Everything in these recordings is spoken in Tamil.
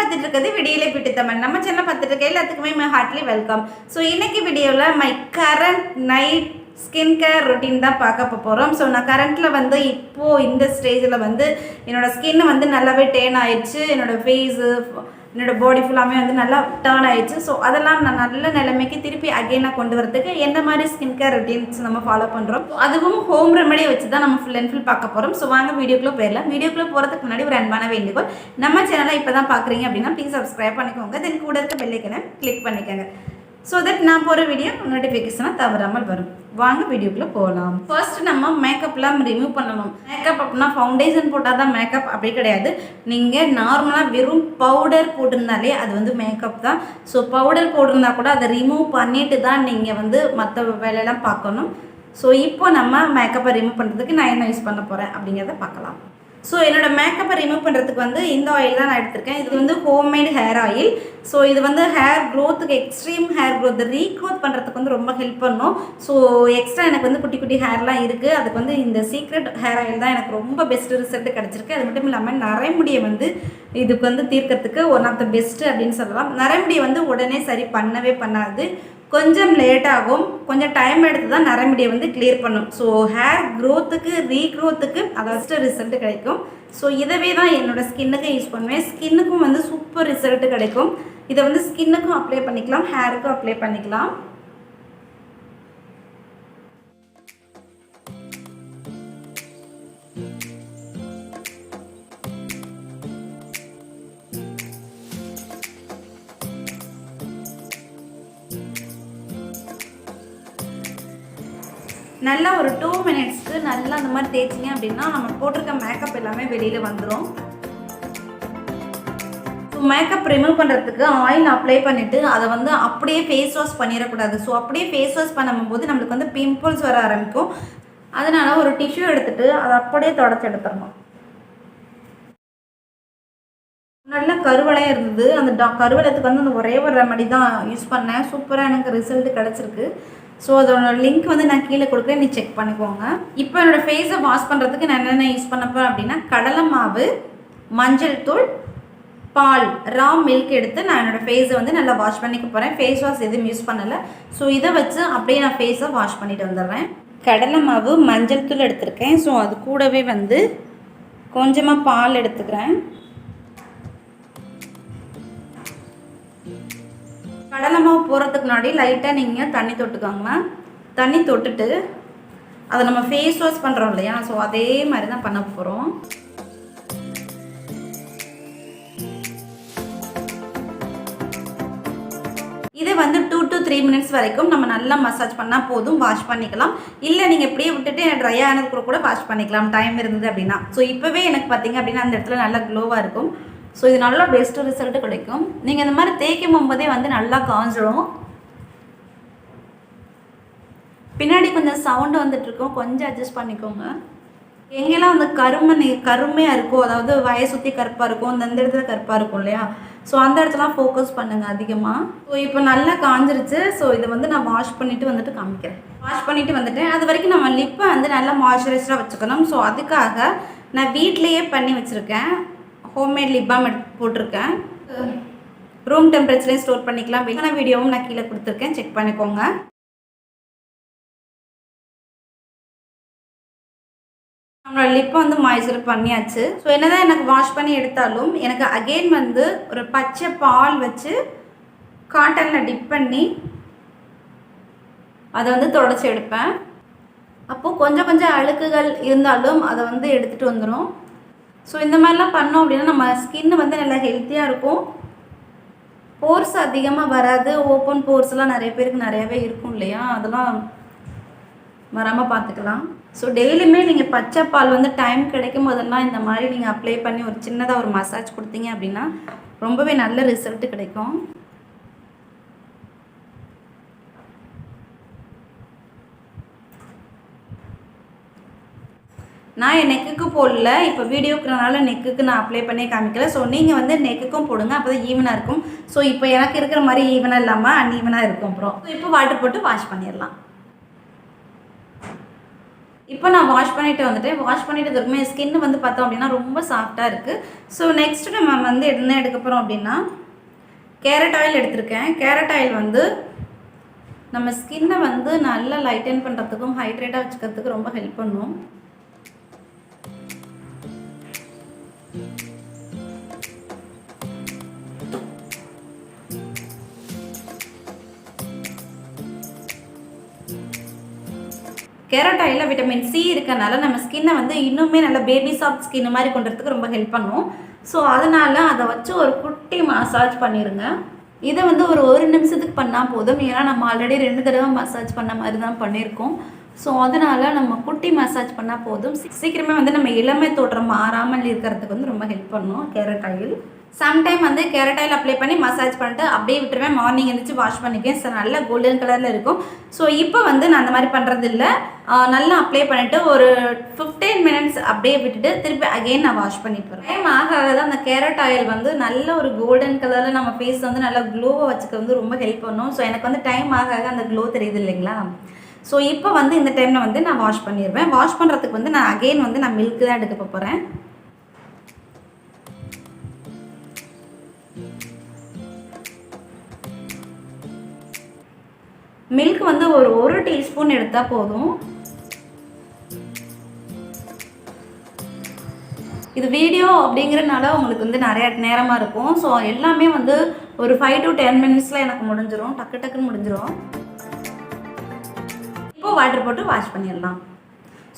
பார்த்துட்டு இருக்கிறது விடியலை பிட்டு தமிழ். நம்ம சேனல் பார்த்துட்டு இருக்க எல்லாத்துக்குமே மை ஹார்ட்லி வெல்கம். ஸோ இன்னைக்கு வீடியோவில் my current night skin care routine தான் பார்க்க போகிறோம். ஸோ நான் கரண்ட்டில் வந்து இப்போது இந்த ஸ்டேஜில் வந்து என்னோடய ஸ்கின்னு வந்து நல்லாவே டேர்ன் ஆயிடுச்சு. என்னோடய ஃபேஸு என்னோடய பாடி ஃபுல்லாமே வந்து நல்லா டேர்ன் ஆயிடுச்சு. ஸோ அதெல்லாம் நான் நல்ல நிலைமைக்கு திருப்பி அகெயினாக கொண்டு வரதுக்கு எந்த மாதிரி ஸ்கின் கேர் ரொட்டீன்ஸ் நம்ம ஃபாலோ பண்ணுறோம், அதுவும் ஹோம் ரெமெடியை வச்சு தான் நம்ம ஃபுல் அண்ட் ஃபுல் பார்க்க போகிறோம். ஸோ வாங்க வீடியோக்குள்ளே போயிடலாம். வீடியோக்குள்ளே போகிறதுக்கு முன்னாடி ஒரு அன்பான வேண்டுகோள், நம்ம சேனலை இப்போ தான் பார்க்குறீங்க அப்படின்னா ப்ளீஸ் சப்ஸ்கிரைப் பண்ணிக்கோங்க. தென் கூட இருக்க பெல் ஐக்கனை கிளிக் பண்ணிக்கோங்க. ஸோ தட் நான் போகிற வீடியோ நோட்டிஃபிகேஷனாக தவறாமல் வரும். வாங்க வீடியோக்குள்ளே போகலாம். ஃபர்ஸ்ட் நம்ம மேக்கப்லாம் ரிமூவ் பண்ணணும். மேக்கப் அப்படின்னா ஃபவுண்டேஷன் போட்டால் தான் மேக்கப் அப்படி கிடையாது. நீங்கள் நார்மலாக வெறும் பவுடர் போட்டிருந்தாலே அது வந்து மேக்கப் தான். ஸோ பவுடர் போட்டிருந்தா கூட அதை ரிமூவ் பண்ணிட்டு தான் நீங்கள் வந்து மற்ற வேலையெல்லாம் பார்க்கணும். ஸோ இப்போ நம்ம மேக்கப்பை ரிமூவ் பண்ணுறதுக்கு நான் என்ன யூஸ் பண்ண போகிறேன் அப்படிங்கிறத பார்க்கலாம். ஸோ என்னோடய மேக்கப்பை ரிமூவ் பண்ணுறதுக்கு வந்து இந்த ஆயில் தான் நான் எடுத்திருக்கேன். இது வந்து ஹோம்மேட் ஹேர் ஆயில். ஸோ இது வந்து ஹேர் க்ரோத்துக்கு, எக்ஸ்ட்ரீம் ஹேர் க்ரோத், ரீக்ரோத் பண்ணுறதுக்கு வந்து ரொம்ப ஹெல்ப் பண்ணும். ஸோ எக்ஸ்ட்ரா எனக்கு வந்து குட்டி குட்டி ஹேர்லாம் இருக்குது. அதுக்கு வந்து இந்த சீக்ரெட் ஹேர் ஆயில் தான் எனக்கு ரொம்ப பெஸ்ட் ரிசல்ட் கிடச்சிருக்கு. அது மட்டும் இல்லாமல் நரைமுடியை வந்து இதுக்கு வந்து தீர்க்கறதுக்கு ஒன் ஆஃப் த பெஸ்ட்டு அப்படின்னு சொல்லலாம். நரைமுடியை வந்து உடனே சரி பண்ணவே பண்ணாது, கொஞ்சம் லேட் ஆகும், கொஞ்சம் டைம் எடுத்து தான் நரைமுடியை வந்து கிளியர் பண்ணும். ஸோ ஹேர் க்ரோத்துக்கு, ரீக்ரோத்துக்கு அதாவது ரிசல்ட் கிடைக்கும். ஸோ இதவே தான் என்னோடய ஸ்கின்னுக்கு யூஸ் பண்ணுவேன். ஸ்கின்னுக்கும் வந்து சூப்பர் ரிசல்ட் கிடைக்கும். இதை வந்து ஸ்கின்னுக்கும் அப்ளை பண்ணிக்கலாம், ஹேருக்கும் அப்ளை பண்ணிக்கலாம். நல்லா ஒரு 2 மினிட்ஸ்க்கு நல்லா அந்த மாதிரி தேய்ச்சிங்க அப்படின்னா நம்ம போட்டிருக்க மேக்கப் எல்லாமே வெளியில் வந்துடும். ஸோ மேக்கப் ரிமூவ் பண்ணுறதுக்கு ஆயில் அப்ளை பண்ணிவிட்டு அதை வந்து அப்படியே ஃபேஸ் வாஷ் பண்ணிடக்கூடாது. ஸோ அப்படியே ஃபேஸ் வாஷ் பண்ணும்போது நம்மளுக்கு வந்து பிம்பிள்ஸ் வர ஆரம்பிக்கும். அதனால் ஒரு டிஷ்யூ எடுத்துகிட்டு அதை அப்படியே தொடச்சி எடுத்துடணும். நல்ல கருவளையம் இருந்தது. அந்த கருவளையத்துக்கு வந்து அந்த ஒரே ஒரு ரெமடி தான் யூஸ் பண்ணேன். சூப்பராக எனக்கு ரிசல்ட் கிடச்சிருக்கு. ஸோ அதோட லிங்க் வந்து நான் கீழே கொடுக்குறேன், நீ செக் பண்ணிக்கோங்க. இப்போ என்னோடய ஃபேஸை வாஷ் பண்ணுறதுக்கு நான் என்னென்ன யூஸ் பண்ணப்போம் அப்படின்னா கடலை மாவு, மஞ்சள் தூள், பால், ரா மில்க் எடுத்து நான் என்னோடய ஃபேஸை வந்து நல்லா வாஷ் பண்ணிக்க போகிறேன். ஃபேஸ் வாஷ் எதுவும் யூஸ் பண்ணலை. ஸோ இதை வச்சு அப்படியே நான் ஃபேஸை வாஷ் பண்ணிட்டு வந்துடுறேன். கடலை மாவு, மஞ்சள் தூள் எடுத்துருக்கேன். ஸோ அது கூடவே வந்து கொஞ்சமாக பால் எடுத்துக்கிறேன். கடலை மாவு போகிறதுக்கு முன்னாடி லைட்டாக நீங்கள் தண்ணி தொட்டுக்கோங்க. தண்ணி தொட்டுட்டு அதை நம்ம ஃபேஸ் வாஷ் பண்ணுறோம் இல்லையா, ஸோ அதே மாதிரி தான் பண்ண போகிறோம். இதை வந்து 2 to 3 மினிட்ஸ் வரைக்கும் நம்ம நல்லா மசாஜ் பண்ணால் போதும், வாஷ் பண்ணிக்கலாம். இல்லை நீங்கள் இப்படியே விட்டுட்டு ட்ரை ஆனதுக்கு கூட வாஷ் பண்ணிக்கலாம் டைம் இருந்தது அப்படின்னா. ஸோ இப்போவே எனக்கு பார்த்தீங்க அப்படின்னா அந்த இடத்துல நல்லா க்ளோவாக இருக்கும். ஸோ இது நல்லா பெஸ்ட்டு ரிசல்ட்டு கிடைக்கும். நீங்கள் இந்த மாதிரி தேய்க்கும் போதே வந்து நல்லா காஞ்சிடும். பின்னாடி கொஞ்சம் சவுண்டு வந்துட்டுருக்கோம், கொஞ்சம் அட்ஜஸ்ட் பண்ணிக்கோங்க. எங்கெல்லாம் வந்து கருமையாக இருக்கும், அதாவது வய சுற்றி கருப்பாக இருக்கும், இந்த இடத்துல கருப்பாக இருக்கும் இல்லையா, ஸோ அந்த இடத்துலாம் ஃபோக்கஸ் பண்ணுங்கள் அதிகமாக. ஸோ இப்போ நல்லா காஞ்சிருச்சு. ஸோ இதை வந்து நான் வாஷ் பண்ணிவிட்டு வந்துட்டு காமிக்கிறேன். வாஷ் பண்ணிவிட்டு வந்துட்டேன். அது வரைக்கும் நம்ம லிப்பை வந்து நல்லா மாய்ஸ்சரைஸ்டாக வச்சுக்கணும். ஸோ அதுக்காக நான் வீட்லேயே பண்ணி வச்சுருக்கேன். ஹோம்மேட் லிப் பாம் போட்டிருக்கேன். ரூம் டெம்பரேச்சர்லேயும் ஸ்டோர் பண்ணிக்கலாம். வெளியான வீடியோவும் நான் கீழே கொடுத்துருக்கேன், செக் பண்ணிக்கோங்க. நம்மளோட லிப்பை வந்து மாய்ஸ்சர் பண்ணியாச்சு. ஸோ என்னதான் எனக்கு வாஷ் பண்ணி எடுத்தாலும் எனக்கு அகெயின் வந்து ஒரு பச்சை பால் வச்சு காட்டனில் டிப் பண்ணி அதை வந்து தொடச்சி எடுப்பேன். அப்போது கொஞ்சம் கொஞ்சம் அழுக்குகள் இருந்தாலும் அதை வந்து எடுத்துகிட்டு வந்துடும். ஸோ இந்த மாதிரிலாம் பண்ணோம் அப்படின்னா நம்ம ஸ்கின்னு வந்து நல்லா ஹெல்த்தியாக இருக்கும். போர்ஸ் அதிகமாக வராது. ஓப்பன் போர்ஸ்லாம் நிறைய பேருக்கு நிறையாவே இருக்கும் இல்லையா, அதெல்லாம் வராமல் பார்த்துக்கலாம். ஸோ டெய்லியுமே நீங்கள் பச்சை பால் வந்து டைம் கிடைக்கும் போதெல்லாம் இந்த மாதிரி நீங்கள் அப்ளை பண்ணி ஒரு சின்னதாக ஒரு மசாஜ் கொடுத்தீங்க அப்படின்னா ரொம்பவே நல்ல ரிசல்ட்டு கிடைக்கும். நான் என் நெக்குக்கு போடல, இப்போ வீடியோக்குறனால நெக்குக்கு நான் அப்ளை பண்ணி காமிக்கல. ஸோ நீங்கள் வந்து நெக்குக்கும் போடுங்க, அப்போ தான் ஈவனாக இருக்கும். ஸோ இப்போ எனக்கு இருக்கிற மாதிரி ஈவனாக இல்லாமல் அன்ஈவனாக இருக்கும். அப்புறம் ஸோ இப்போ வாட்டர் போட்டு வாஷ் பண்ணிடலாம். இப்போ நான் வாஷ் பண்ணிட்டு வந்துட்டேன். வாஷ் பண்ணிட்டதுக்குமே ஸ்கின் வந்து பார்த்தோம் அப்படின்னா ரொம்ப சாஃப்டாக இருக்குது. ஸோ நெக்ஸ்ட்டு நம்ம வந்து என்ன எடுக்க போகிறோம் அப்படின்னா கேரட் ஆயில் எடுத்திருக்கேன். கேரட் ஆயில் வந்து நம்ம ஸ்கின்னை வந்து நல்லா லைட்டன் பண்ணுறதுக்கும் ஹைட்ரேட்டாக வச்சுக்கிறதுக்கு ரொம்ப ஹெல்ப் பண்ணும். கேரட் ஆயிலில் விட்டமின் சி இருக்கனால நம்ம ஸ்கின்னை வந்து இன்னுமே நல்லா பேபி சாஃப்ட் ஸ்கின் மாதிரி கொண்டுறதுக்கு ரொம்ப ஹெல்ப் பண்ணும். ஸோ அதனால் அதை வச்சு ஒரு குட்டி மசாஜ் பண்ணிடுங்க. இதை வந்து ஒரு நிமிஷத்துக்கு பண்ணால் போதும். ஏன்னா நம்ம ஆல்ரெடி 2 தடவை மசாஜ் பண்ண மாதிரி தான் பண்ணியிருக்கோம். ஸோ அதனால் நம்ம குட்டி மசாஜ் பண்ணால் போதும். சீக்கிரமே வந்து நம்ம இளமை தோற்றம் மாறாமல் இருக்கிறதுக்கு வந்து ரொம்ப ஹெல்ப் பண்ணும் கேரட் ஆயில். சம்டைம் வந்து கேரட் ஆயில் அப்ளை பண்ணி மசாஜ் பண்ணிட்டு அப்படியே விட்டுருவேன். மார்னிங் எழுந்திரிச்சு வாஷ் பண்ணிக்குவேன். ஸோ நல்லா கோல்டன் கலரில் இருக்கும். ஸோ இப்போ வந்து நான் அந்த மாதிரி பண்ணுறது இல்லை. நல்லா அப்ளை பண்ணிவிட்டு ஒரு 15 மினிட்ஸ் அப்படியே விட்டுட்டு திருப்பி அகெயின் நான் வாஷ் பண்ணிட்டு வரேன். டைம் ஆக தான் அந்த கேரட் ஆயில் வந்து நல்ல ஒரு கோல்டன் கலரில் நம்ம ஃபேஸ் வந்து நல்லா க்ளோவாக வச்சுக்க வந்து ரொம்ப ஹெல்ப் பண்ணும். ஸோ எனக்கு வந்து டைம் ஆக அந்த க்ளோ தெரியுது இல்லைங்களா? ஸோ இப்போ வந்து இந்த டைமில் வந்து நான் வாஷ் பண்ணிடுவேன். வாஷ் பண்ணுறதுக்கு வந்து நான் அகெயின் வந்து நான் மில்க் தான் எடுக்க போகிறேன். மில்க் வந்து ஒரு டீஸ்பூன் எடுத்தால் போதும். இது வீடியோ அப்படிங்கிறனால உங்களுக்கு வந்து நிறைய நேரமாக இருக்கும். ஸோ எல்லாமே வந்து ஒரு 5 to 10 மினிட்ஸில் எனக்கு முடிஞ்சிடும். டக்குன்னு முடிஞ்சிடும். இப்போ வாட்டர் போட்டு வாஷ் பண்ணிடலாம்.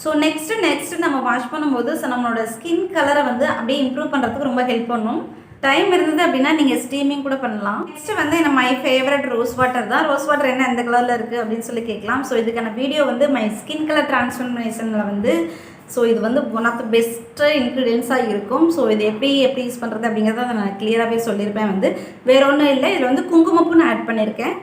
ஸோ நெக்ஸ்ட்டு நம்ம வாஷ் பண்ணும்போது நம்மளோட ஸ்கின் கலரை வந்து அப்படியே இம்ப்ரூவ் பண்ணுறதுக்கு ரொம்ப ஹெல்ப் பண்ணும். டைம் இருந்தது அப்படின்னா நீங்கள் ஸ்டீமிங் கூட பண்ணலாம். நெக்ஸ்ட்டு வந்து மை ஃபேவரட் ரோஸ் வாட்டர் தான். ரோஸ் வாட்டர் என்ன எந்த கலரில் இருக்குது அப்படின்னு சொல்லி கேட்கலாம். ஸோ இதுக்கான வீடியோ வந்து மை ஸ்கின் கலர் டிரான்ஸ்ஃபர்மேஷனில் வந்து ஸோ இது வந்து ஒன் ஆஃப் த பெஸ்ட்டு இன்க்ரீடியன்ஸாக இருக்கும். ஸோ இது எப்படி யூஸ் பண்ணுறது அப்படிங்கிறத நான் கிளியராகவே சொல்லியிருப்பேன். வந்து வேறு ஒன்றும் இல்லை. இதில் வந்து குங்குமப்பூ நான் ஆட் பண்ணியிருக்கேன்.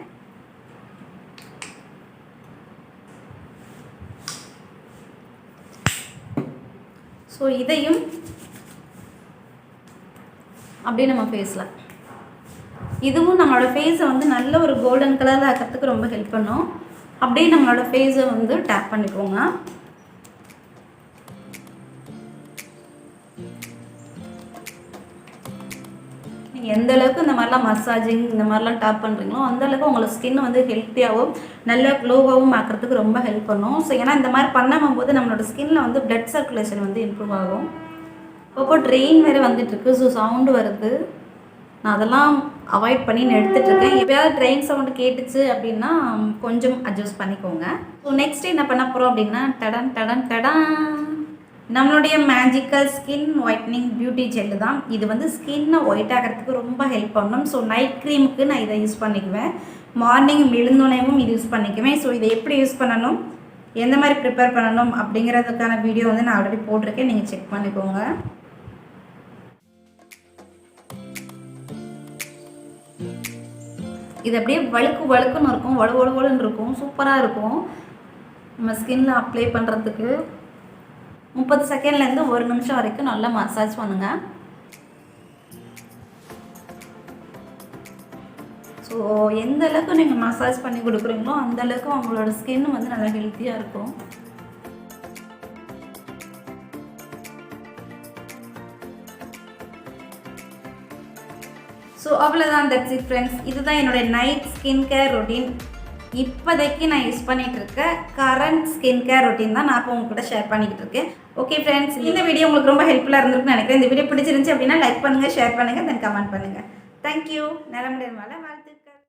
ஸோ இதையும் அப்படியே நம்ம ஃபேஸில் இதுவும் நம்மளோட ஃபேஸை வந்து நல்ல ஒரு கோல்டன் கலரில் ஆக்கிறதுக்கு ரொம்ப ஹெல்ப் பண்ணும். அப்படியே நம்மளோட ஃபேஸை வந்து டேப் பண்ணிக்கோங்க. நீங்கள் எந்த அளவுக்கு இந்த மாதிரிலாம் மசாஜிங் இந்த மாதிரிலாம் டேப் பண்ணுறீங்களோ அந்தளவுக்கு உங்களோட ஸ்கின் வந்து ஹெல்த்தியாகவும் நல்ல க்ளோவாகவும் ஆக்கிறதுக்கு ரொம்ப ஹெல்ப் பண்ணும். ஸோ ஏன்னா இந்த மாதிரி பண்ணும்போது நம்மளோட ஸ்கின்னில் வந்து பிளட் சர்க்குலேஷன் வந்து இம்ப்ரூவ் ஆகும். இப்போ ட்ரெயின் வேறு வந்துட்டுருக்கு. ஸோ சவுண்டு வருது. நான் அதெல்லாம் அவாய்ட் பண்ணி நான் எடுத்துகிட்ருக்கேன். எப்போயாவது ட்ரெயின் சவுண்டு கேட்டுச்சு அப்படின்னா கொஞ்சம் அட்ஜஸ்ட் பண்ணிக்கோங்க. ஸோ நெக்ஸ்ட் என்ன பண்ண போகிறோம் அப்படின்னா டடன் நம்மளுடைய magical skin whitening beauty gel தான். இது வந்து ஸ்கின்னை ஒயிட் ஆகிறதுக்கு ரொம்ப ஹெல்ப் பண்ணும். ஸோ நைட் க்ரீமுக்கு நான் இதை யூஸ் பண்ணிக்குவேன். மார்னிங் எழுந்தோனையும் இது யூஸ் பண்ணிக்குவேன். ஸோ இதை எப்படி யூஸ் பண்ணணும், எந்த மாதிரி ப்ரிப்பேர் பண்ணணும் அப்படிங்கிறதுக்கான வீடியோ வந்து நான் ஆல்ரெடி போட்டிருக்கேன். நீங்கள் செக் பண்ணிக்கோங்க. இது அப்படியே வழுக்குன்னு இருக்கும். வலுன்னு இருக்கும். சூப்பராக இருக்கும். நம்ம ஸ்கின்ல அப்ளை பண்ணுறதுக்கு 30 செகண்ட்லேருந்து 1 நிமிஷம் வரைக்கும் நல்லா மசாஜ் பண்ணுங்கள். ஸோ எந்த அளவுக்கு நீங்கள் மசாஜ் பண்ணி கொடுக்குறீங்களோ அந்தளவுக்கு உங்களோட ஸ்கின் வந்து நல்லா ஹெல்த்தியாக இருக்கும். ஸோ அவ்வளோதான். That's it friends. இதுதான் என்னுடைய நைட் ஸ்கின் கேர் ரொட்டீன். இப்போதைக்கு நான் யூஸ் பண்ணிகிட்டு இருக்கேன் கரண்ட் ஸ்கின் கேர் ரொட்டீன் தான் நான் இப்போ உங்கள்கிட்ட ஷேர் பண்ணிக்கிட்டு இருக்கேன். ஓகே ஃப்ரெண்ட்ஸ், இந்த வீடியோ உங்களுக்கு ரொம்ப ஹெல்ப்ஃபுல்லாக இருந்திருக்குன்னு நினைக்கிறேன். இந்த வீடியோ பிடிச்சிருந்துச்சு அப்படின்னா லைக் பண்ணுங்கள், ஷேர் பண்ணுங்கள், தென் கமெண்ட் பண்ணுங்கள். தேங்க்யூ. நிலமுடைய மேலே